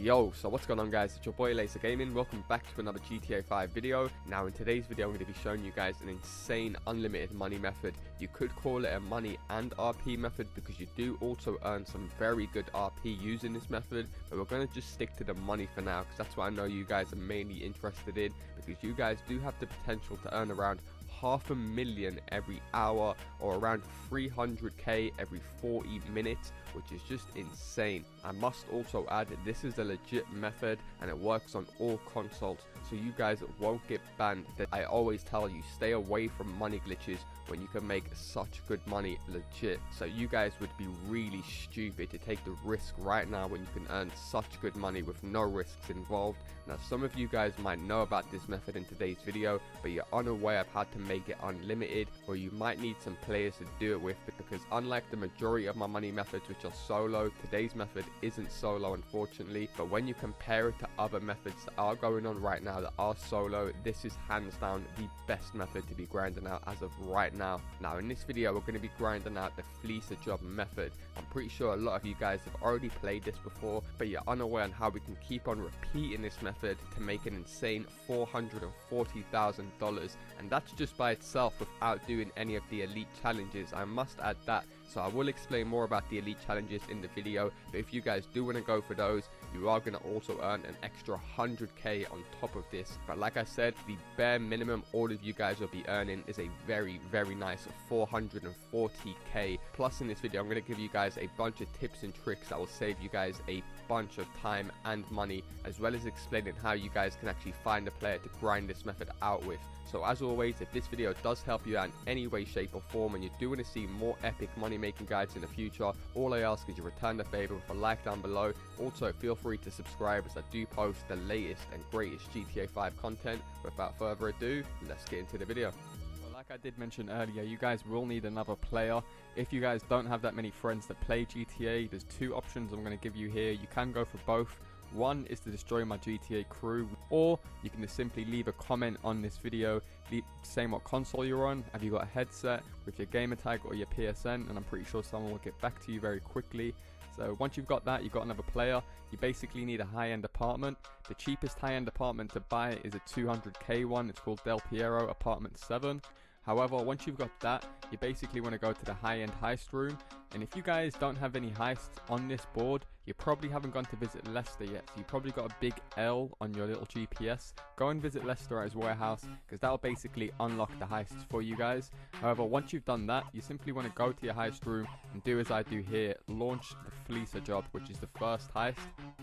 Yo, so what's going on guys, it's your boy LaazrGaming. Welcome back to another GTA 5 video. Now in today's video I'm going to be showing you guys an insane unlimited money method. You could call it a money and RP method because you do also earn some very good RP using this method, but we're going to just stick to the money for now because that's what I know you guys are mainly interested in, because you guys do have the potential to earn around $500,000 every hour or around 300k every 40 minutes, which is just insane. I must also add that this is a legit method and it works on all consoles, so you guys won't get banned. That I always tell you, stay away from money glitches when you can make such good money legit. So you guys would be really stupid to take the risk right now when you can earn such good money with no risks involved. Now some of you guys might know about this method in today's video, but you're unaware of how to make it unlimited, or you might need some players to do it with, because unlike the majority of my money methods which are solo, today's method isn't solo unfortunately. But when you compare it to other methods that are going on right now that are solo, this is hands down the best method to be grinding out as of right now. Now in this video we're going to be grinding out the fleecer job method. I'm pretty sure a lot of you guys have already played this before, but you're unaware on how we can keep on repeating this method to make an insane $440,000, and that's just by itself without doing any of the elite challenges. I must add that. So I will explain more about the elite challenges in the video, but if you guys do want to go for those, you are going to also earn an extra 100k on top of this. But like I said, the bare minimum all of you guys will be earning is a very nice 440k. Plus in this video I'm going to give you guys a bunch of tips and tricks that will save you guys a bunch of time and money, as well as explaining how you guys can actually find a player to grind this method out with. So as always, if this video does help you out in any way, shape or form, and you do want to see more epic money making guides in the future, all I ask is you return the favor with a like down below. Also feel free to subscribe as I do post the latest and greatest GTA 5 content. Without further ado, let's get into the video. Like I did mention earlier, you guys will need another player. If you guys don't have that many friends that play GTA, there's two options I'm going to give you here. You can go for both. One is to destroy my GTA crew, or you can just simply leave a comment on this video saying what console you're on, have you got a headset with your gamer tag or your PSN, and I'm pretty sure someone will get back to you very quickly. So once you've got that, you've got another player, you basically need a high-end apartment. The cheapest high-end apartment to buy is a 200k one. It's called Del Piero Apartment 7. However, once you've got that, you basically want to go to the high-end heist room. And if you guys don't have any heists on this board, you probably haven't gone to visit Leicester yet, so you probably got a big L on your little GPS. Go and visit Leicester at his warehouse, because that'll basically unlock the heists for you guys. However, once you've done that, you simply want to go to your heist room and do as I do here, launch the fleecer job, which is the first heist.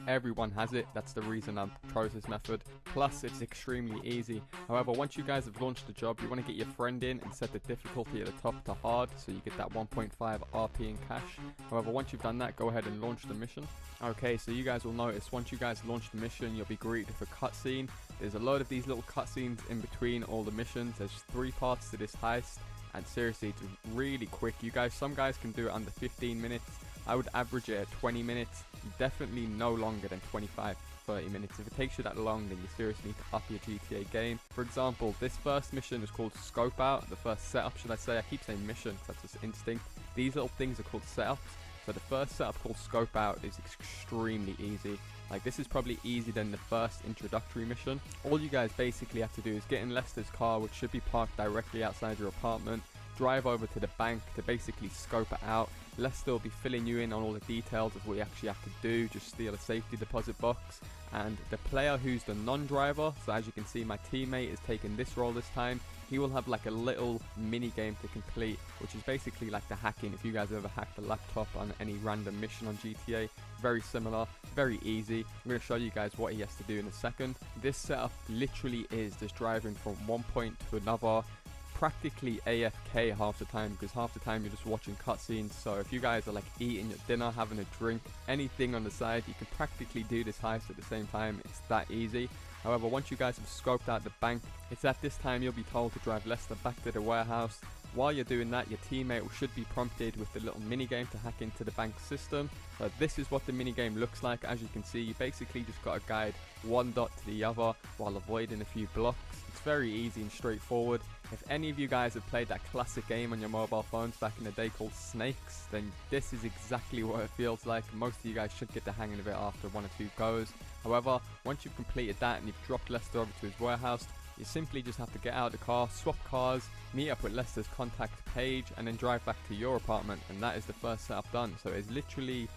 Everyone has it, that's the reason I chose this method. Plus, it's extremely easy. However, once you guys have launched the job, you want to get your friend in and set the difficulty at the top to hard, so you get that 1.5 RP in cash. However, once you've done that, go ahead and launch the mission. Okay, so you guys will notice once you guys launch the mission, you'll be greeted with a cutscene. There's a load of these little cutscenes in between all the missions. There's 3 parts to this heist, and seriously, it's really quick. Some guys can do it under 15 minutes. I would average it at 20 minutes, definitely no longer than 25-30 minutes. If it takes you that long, then you seriously need to up your GTA game. For example, this first mission is called Scope Out. The first setup, should I say. I keep saying mission because that's just instinct. These little things are called setups. So the first setup called Scope Out is extremely easy. Like, this is probably easier than the first introductory mission. All you guys basically have to do is get in Lester's car, which should be parked directly outside your apartment. Drive over to the bank to basically scope it out. Lester will be filling you in on all the details of what you actually have to do. Just steal a safety deposit box. And the player who's the non-driver, so as you can see my teammate is taking this role this time, he will have like a little mini game to complete, which is basically like the hacking. If you guys have ever hacked a laptop on any random mission on GTA, very similar, very easy. I'm going to show you guys what he has to do in a second. This setup literally is just driving from one point to another, practically AFK half the time, because half the time you're just watching cutscenes. So if you guys are like eating your dinner, having a drink, anything on the side, you can practically do this heist at the same time. It's that easy. However, once you guys have scoped out the bank, it's at this time you'll be told to drive Lester back to the warehouse. While you're doing that, your teammate should be prompted with the little minigame to hack into the bank system. So this is what the minigame looks like. As you can see, you basically just got to guide one dot to the other while avoiding a few blocks. It's very easy and straightforward. If any of you guys have played that classic game on your mobile phones back in the day called Snakes, then this is exactly what it feels like. Most of you guys should get the hang of it after 1 or 2 goes. However, once you've completed that and you've dropped Lester over to his warehouse, you simply just have to get out of the car, swap cars, meet up with Lester's contact page, and then drive back to your apartment, and that is the first setup done. So it's literally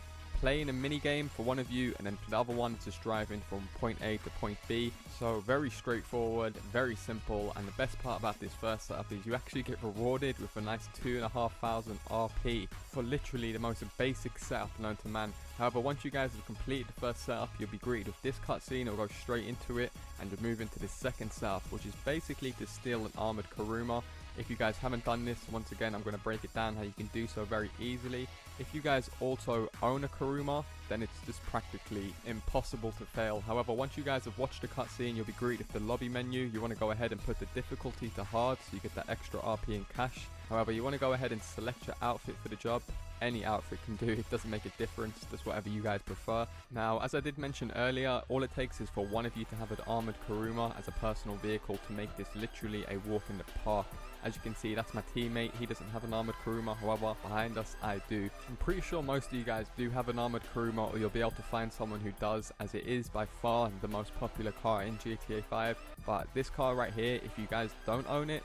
playing a mini game for one of you, and then for the other one just driving from point A to point B. So very straightforward, very simple, and the best part about this first setup is you actually get rewarded with a nice 2,500 RP for literally the most basic setup known to man. However, once you guys have completed the first setup, you'll be greeted with this cutscene. It'll go straight into it, and you'll move into the second setup, which is basically to steal an armored Kuruma. If you guys haven't done this, once again, I'm going to break it down how you can do so very easily. If you guys also own a Kuruma, then it's just practically impossible to fail. However, once you guys have watched the cutscene, you'll be greeted with the lobby menu. You want to go ahead and put the difficulty to hard so you get that extra RP and cash. However, you want to go ahead and select your outfit for the job. Any outfit can do, it doesn't make a difference, just whatever you guys prefer. Now, as I did mention earlier, all it takes is for one of you to have an armored Kuruma as a personal vehicle to make this literally a walk in the park. As you can see, that's my teammate. He doesn't have an armored Kuruma, however, behind us I do. I'm pretty sure most of you guys do have an armored Kuruma, or you'll be able to find someone who does, as it is by far the most popular car in GTA 5. But this car right here, if you guys don't own it,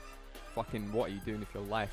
fucking what are you doing with your life?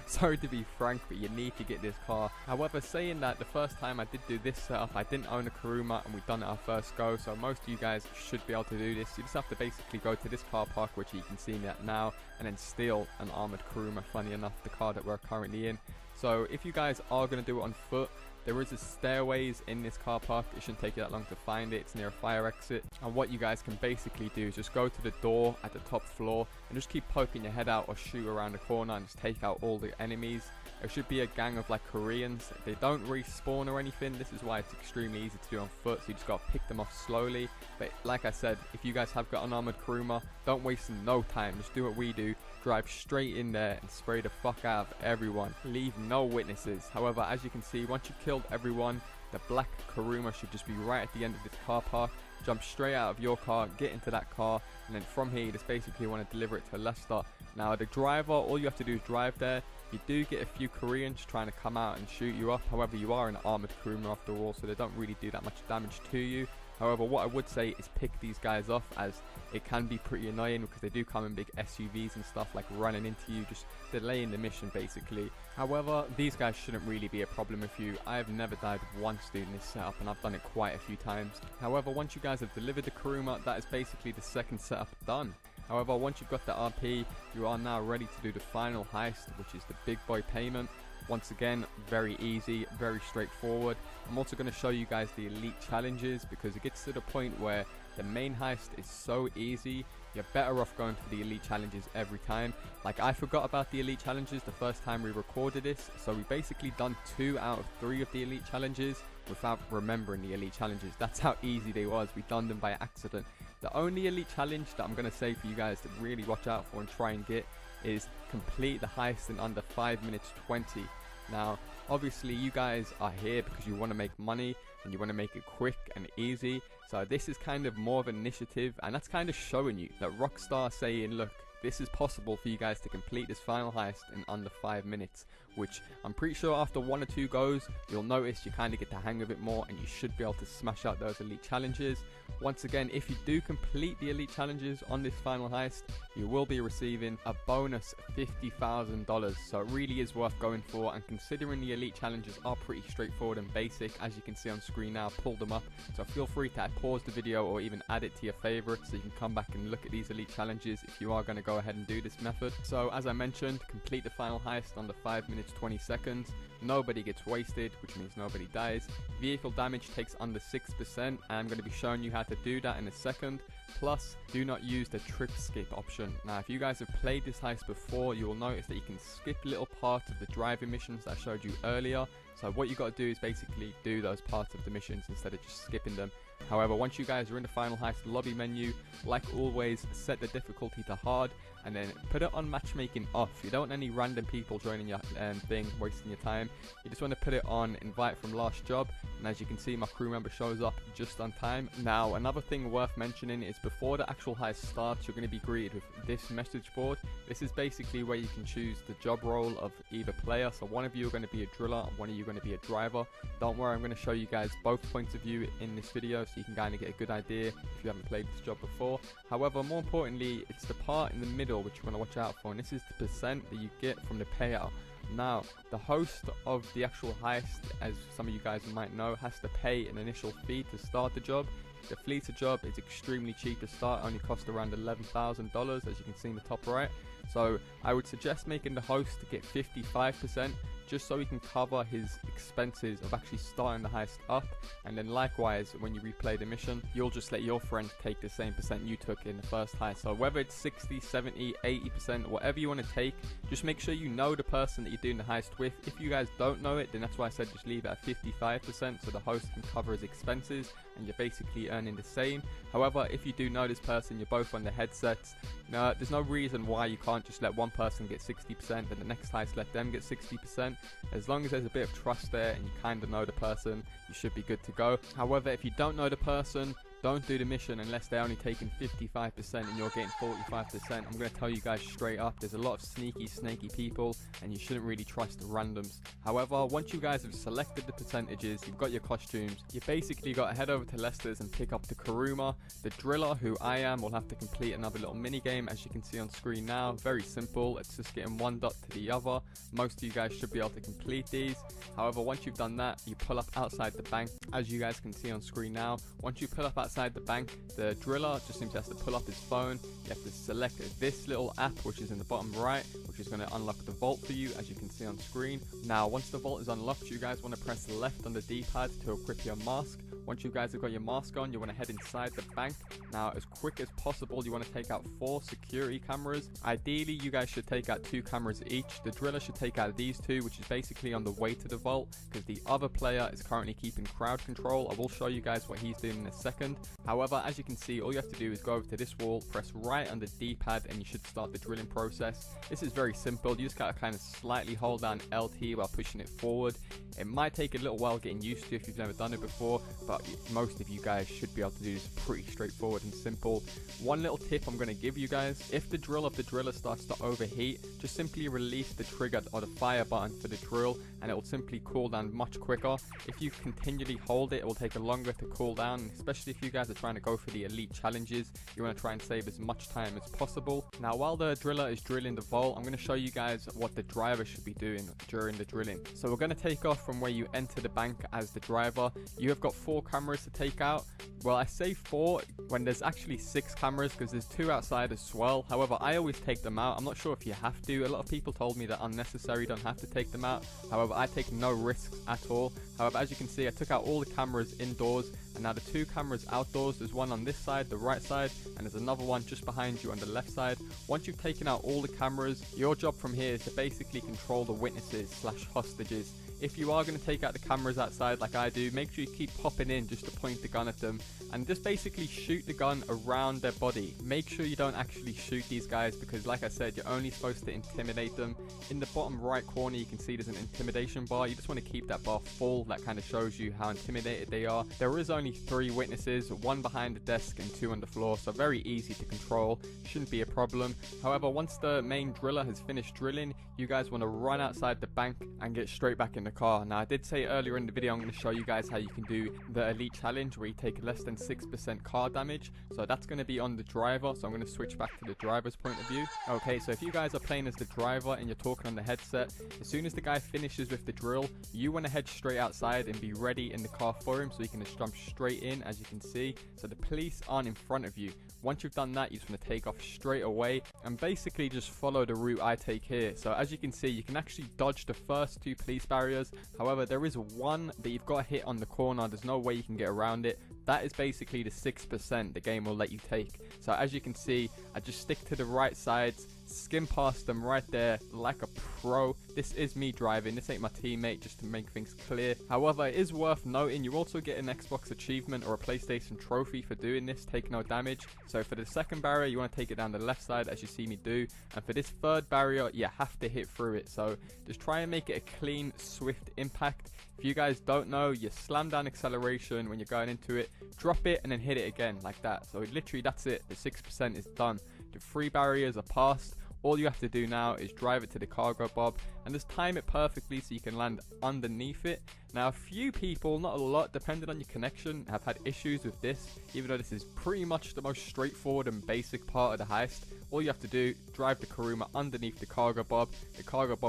Sorry to be frank, but you need to get this car. However, saying that, the first time I did do this setup, I didn't own a Kuruma, and we've done it our first go, so most of you guys should be able to do this. You just have to basically go to this car park, which you can see now, and then steal an armored Kuruma, funny enough, the car that we're currently in. So if you guys are going to do it on foot, there is a stairways in this car park. It shouldn't take you that long to find it. It's near a fire exit. And what you guys can basically do is just go to the door at the top floor and just keep poking your head out or shoot around the corner and just take out all the enemies. There should be a gang of like Koreans. They don't respawn or anything. This is why it's extremely easy to do on foot. So you just got to pick them off slowly. But like I said, if you guys have got an armored Kuruma, don't waste no time. Just do what we do. Drive straight in there and spray the fuck out of everyone. Leave no witnesses. However, as you can see, once you've killed everyone, the black Kuruma should just be right at the end of this car park. Jump straight out of your car, get into that car, and then from here you just basically want to deliver it to Lester. Now the driver, all you have to do is drive there. You do get a few Koreans trying to come out and shoot you up. However, you are an armored Kuruma after all, so they don't really do that much damage to you. However, what I would say is pick these guys off, as it can be pretty annoying because they do come in big SUVs and stuff, like running into you, just delaying the mission basically. However, these guys shouldn't really be a problem with you. I have never died once doing this setup, and I've done it quite a few times. However, once you guys have delivered the Kuruma, that is basically the second setup done. However, once you've got the RP, you are now ready to do the final heist, which is the big boy payment. Once again, very easy, very straightforward. I'm also going to show you guys the elite challenges, because it gets to the point where the main heist is so easy, you're better off going for the elite challenges every time. Like, I forgot about the elite challenges the first time we recorded this, so we basically done 2 out of 3 of the elite challenges without remembering the elite challenges. That's how easy they was. We done them by accident. The only elite challenge that I'm going to say for you guys to really watch out for and try and get is complete the heist in under 5 minutes 20. Now, obviously you guys are here because you want to make money and you want to make it quick and easy. So this is kind of more of an initiative, and that's kind of showing you that Rockstar saying, look, this is possible for you guys to complete this final heist in under 5 minutes, which I'm pretty sure after 1 or 2 goes, you'll notice you kind of get the hang of it more, and you should be able to smash out those elite challenges. Once again, if you do complete the elite challenges on this final heist, you will be receiving a bonus $50,000. So it really is worth going for, and considering the elite challenges are pretty straightforward and basic, as you can see on screen now, pull them up. So feel free to pause the video or even add it to your favorites so you can come back and look at these elite challenges if you are going to go ahead and do this method. So as I mentioned, complete the final heist under 5 minutes 20 seconds. Nobody gets wasted, which means nobody dies. Vehicle damage takes under 6%, and I'm going to be showing you how to do that in a second. Plus, do not use the trip skip option. Now, if you guys have played this heist before, you will notice that you can skip little parts of the driving missions that I showed you earlier. So what you got to do is basically do those parts of the missions instead of just skipping them. However, once you guys are in the final heist lobby menu, like always, set the difficulty to hard and then put it on matchmaking off. You don't want any random people joining your thing, wasting your time. You just want to put it on invite from last job, and as you can see, my crew member shows up just on time. Now, another thing worth mentioning is before the actual heist starts, you're going to be greeted with this message board. This is basically where you can choose the job role of either player. So one of you are going to be a driller and one of you are going to be a driver. Don't worry, I'm going to show you guys both points of view in this video so you can kind of get a good idea if you haven't played this job before. However, more importantly, it's the part in the middle which you want to watch out for, and this is the percent that you get from the payout. Now, the host of the actual heist, as some of you guys might know, has to pay an initial fee to start the job. The fleeter job is extremely cheap to start, only costs around $11,000, as you can see in the top right. So I would suggest making the host to get 55%, just so he can cover his expenses of actually starting the heist up. And then likewise, when you replay the mission, you'll just let your friend take the same percent you took in the first heist. So whether it's 60, 70, 80%, whatever you want to take, just make sure you know the person that you're doing the heist with. If you guys don't know it, then that's why I said just leave it at 55% so the host can cover his expenses and you're basically earning the same. However, if you do know this person, you're both on the headsets, there's no reason why you can't just let one person get 60% and the next heist let them get 60%. As long as there's a bit of trust there and you kind of know the person, you should be good to go. However, if you don't know the person, don't do the mission unless they're only taking 55% and you're getting 45%. I'm going to tell you guys straight up, there's a lot of sneaky, snaky people and you shouldn't really trust the randoms. However, once you guys have selected the percentages, you've got your costumes, you basically got to head over to Lester's and pick up the Kuruma. The driller, who I am, will have to complete another little mini game, as you can see on screen now. Very simple, it's just getting one dot to the other. Most of you guys should be able to complete these. However, once you've done that, you pull up outside the bank, as you guys can see on screen now. Once you pull up outside the bank, the driller just simply has to pull up his phone. You have to select this little app which is in the bottom right, which is going to unlock the vault for you, as you can see on screen. Now, once the vault is unlocked, you guys want to press left on the D-pad to equip your mask. Once you guys have got your mask on, you want to head inside the bank. Now, as quick as possible, you want to take out 4 security cameras. Ideally, you guys should take out 2 cameras each. The driller should take out these 2, which is basically on the way to the vault, because the other player is currently keeping crowd control. I will show you guys what he's doing in a second. However, as you can see, all you have to do is go over to this wall, press right on the D-pad, and you should start the drilling process. This is very simple. You just gotta kind of slightly hold down LT while pushing it forward. It might take a little while getting used to if you've never done it before, but most of you guys should be able to do this pretty straightforward and simple. One little tip I'm going to give you guys: if the drill of the driller starts to overheat, just simply release the trigger or the fire button for the drill and it will simply cool down much quicker. If you continually hold it, it will take longer to cool down, especially if you guys are trying to go for the elite challenges. You want to try and save as much time as possible. Now, while the driller is drilling the vault, I'm going to show you guys what the driver should be doing during the drilling. So we're going to take off from where you enter the bank as the driver. You have got 4 cameras to take out. Well, I say 4 when there's actually 6 cameras because there's 2 outside as well. However, I always take them out. I'm not sure if you have to. A lot of people told me that unnecessary, don't have to take them out. However, I take no risks at all. However, as you can see, I took out all the cameras indoors, and now the 2 cameras outdoors. There's one on this side, the right side, and there's another one just behind you on the left side. Once you've taken out all the cameras, your job from here is to basically control the witnesses / hostages. If you are going to take out the cameras outside like I do, make sure you keep popping in just to point the gun at them and just basically shoot the gun around their body. Make sure you don't actually shoot these guys because, like I said, you're only supposed to intimidate them. In the bottom right corner, you can see there's an intimidation bar. You just want to keep that bar full. That kind of shows you how intimidated they are. There is only 3 witnesses, 1 behind the desk and 2 on the floor, so very easy to control. Shouldn't be a problem. However, once the main driller has finished drilling, you guys want to run outside the bank and get straight back in the car. Now, I did say earlier in the video I'm going to show you guys how you can do the elite challenge where you take less than 6% car damage. So that's going to be on the driver, so I'm going to switch back to the driver's point of view. Okay, so if you guys are playing as the driver and you're talking on the headset, as soon as the guy finishes with the drill, you want to head straight outside and be ready in the car for him so he can just jump straight in, as you can see. So the police aren't in front of you. Once you've done that, you just want to take off straight away and basically just follow the route I take here. So as you can see, you can actually dodge the first 2 police barriers. However, there is one that you've got to hit on the corner. There's no way you can get around it. That is basically the 6% the game will let you take. So as you can see, I just stick to the right sides, skim past them right there like a pro. This is me driving, this ain't my teammate, just to make things clear. However, it is worth noting you also get an Xbox achievement or a PlayStation trophy for doing this, take no damage. So for the second barrier, you want to take it down the left side as you see me do, and for this third barrier, you have to hit through it. So just try and make it a clean, swift impact. If you guys don't know, you slam down acceleration when you're going into it, drop it, and then hit it again like that. So literally that's it, the 6% is done. The 3 barriers are passed. All you have to do now is drive it to the cargo bob and just time it perfectly so you can land underneath it. Now, a few people, not a lot, depending on your connection, have had issues with this, even though this is pretty much the most straightforward and basic part of the heist. All you have to do, drive the Kuruma underneath the cargo bob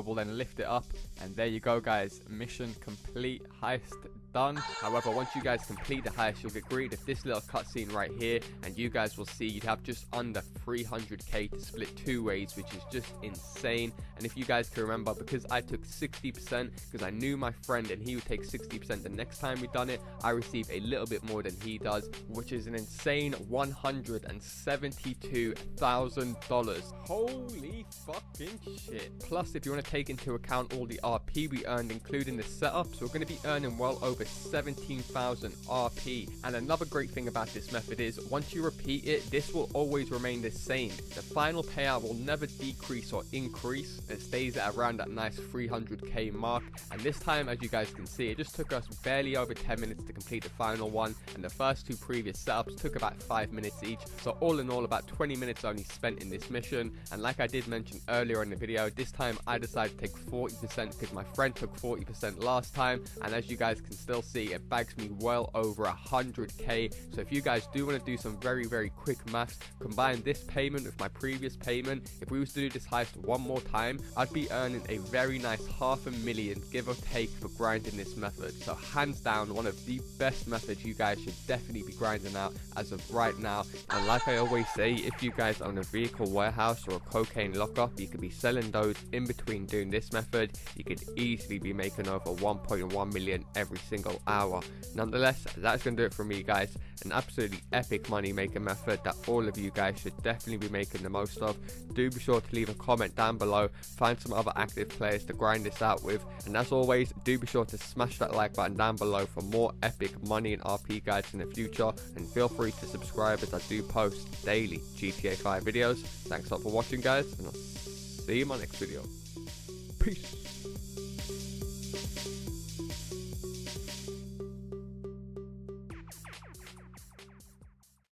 will then lift it up, and there you go guys, mission complete, heist done. However, once you guys complete the heist, you'll get greeted with this little cutscene right here, and you guys will see you'd have just under 300k to split 2 ways, which is just insane. And if you guys can remember, because I took 60%, because I knew my friend and he would take 60% the next time we done it, I received a little bit more than he does, which is an insane $172,000. Holy fucking shit. Plus, if you want to take into account all the RP we earned, including the setups, we're going to be earning well over 17,000 RP. And another great thing about this method is once you repeat it, this will always remain the same. The final payout will never decrease or increase. It stays at around that nice 300k mark. And this time, as you guys can see, it just took us barely over 10 minutes to complete the final one, and the first 2 previous setups took about 5 minutes each. So all in all, about 20 minutes only spent in this mission. And like I did mention earlier in the video, this time I decided to take 40% because my friend took 40% last time, and as you guys can still see, it bags me well over 100k. So if you guys do want to do some very quick maths, combine this payment with my previous payment, if we was to do this heist one more time, I'd be earning a very nice $500,000 give or take for grinding this method. So hands down, one of the best methods you guys should definitely be grinding out as of right now. And like I always say, if you guys own a vehicle warehouse or a cocaine lockup, you could be selling those in between doing this method. You could easily be making over 1.1 million every single hour. Nonetheless, that's gonna do it for me guys. An absolutely epic money making method that all of you guys should definitely be making the most of. Do be sure to leave a comment down below, find some other active players to grind this out with, and as always, do be sure to smash that like button down below for more epic money and RP guides in the future, and feel free to subscribe as I do post daily GTA 5 videos. Thanks a lot for watching guys, and I'll see you in my next video. Peace.